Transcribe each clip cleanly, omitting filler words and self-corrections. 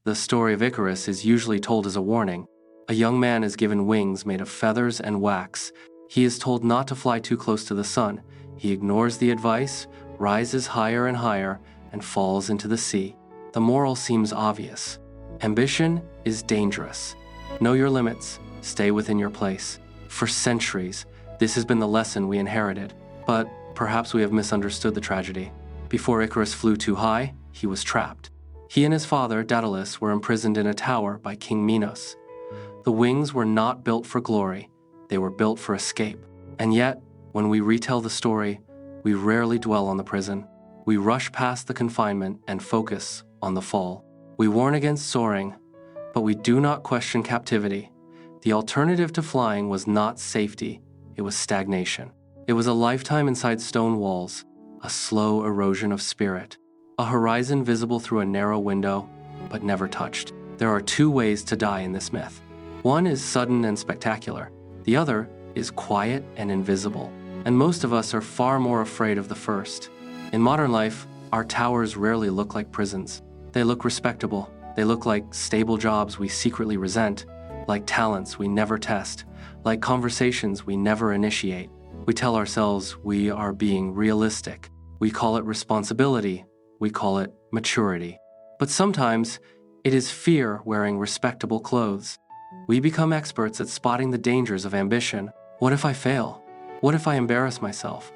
The story of Icarus is usually told as a warning. A young man is given wings made of feathers and wax. He is told not to fly too close to the sun. He ignores the advice, rises higher and higher, and falls into the sea. The moral seems obvious. Ambition is dangerous. Know your limits. Stay within your place. For centuries, this has been the lesson we inherited. But perhaps we have misunderstood the tragedy. Before Icarus flew too high, he was trapped. He and his father, Daedalus, were imprisoned in a tower by King Minos. The wings were not built for glory. They were built for escape. And yet, when we retell the story, we rarely dwell on the prison. We rush past the confinement and focus on the fall. We warn against soaring, but we do not question captivity. The alternative to flying was not safety, it was stagnation. It was a lifetime inside stone walls, a slow erosion of spirit, a horizon visible through a narrow window, but never touched. There are two ways to die in this myth. One is sudden and spectacular. The other is quiet and invisible. And most of us are far more afraid of the first. In modern life, our towers rarely look like prisons. They look respectable. They look like stable jobs we secretly resent, like talents we never test, like conversations we never initiate. We tell ourselves we are being realistic. We call it responsibility. We call it maturity. But sometimes, it is fear wearing respectable clothes. We become experts at spotting the dangers of ambition. What if I fail? What if I embarrass myself?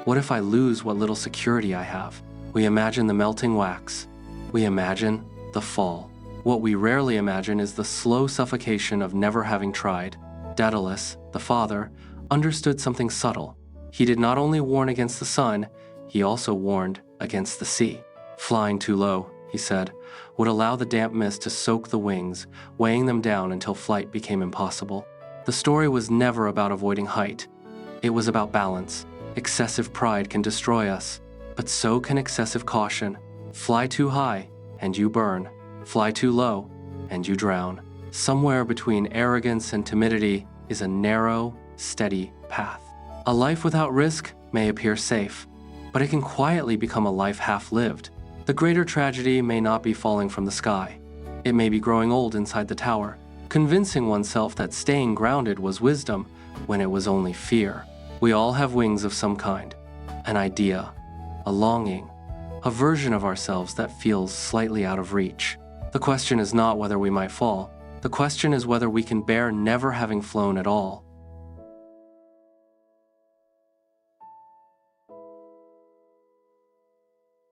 What if I lose what little security I have? We imagine the melting wax. We imagine the fall. What we rarely imagine is the slow suffocation of never having tried. Daedalus, the father, understood something subtle. He did not only warn against the sun, he also warned against the sea. Flying too low, he said, would allow the damp mist to soak the wings, weighing them down until flight became impossible. The story was never about avoiding height. It was about balance. Excessive pride can destroy us, but so can excessive caution. Fly too high, and you burn. Fly too low, and you drown. Somewhere between arrogance and timidity is a narrow, steady path. A life without risk may appear safe, but it can quietly become a life half-lived. The greater tragedy may not be falling from the sky. It may be growing old inside the tower, convincing oneself that staying grounded was wisdom when it was only fear. We all have wings of some kind, an idea, a longing, a version of ourselves that feels slightly out of reach. The question is not whether we might fall. The question is whether we can bear never having flown at all.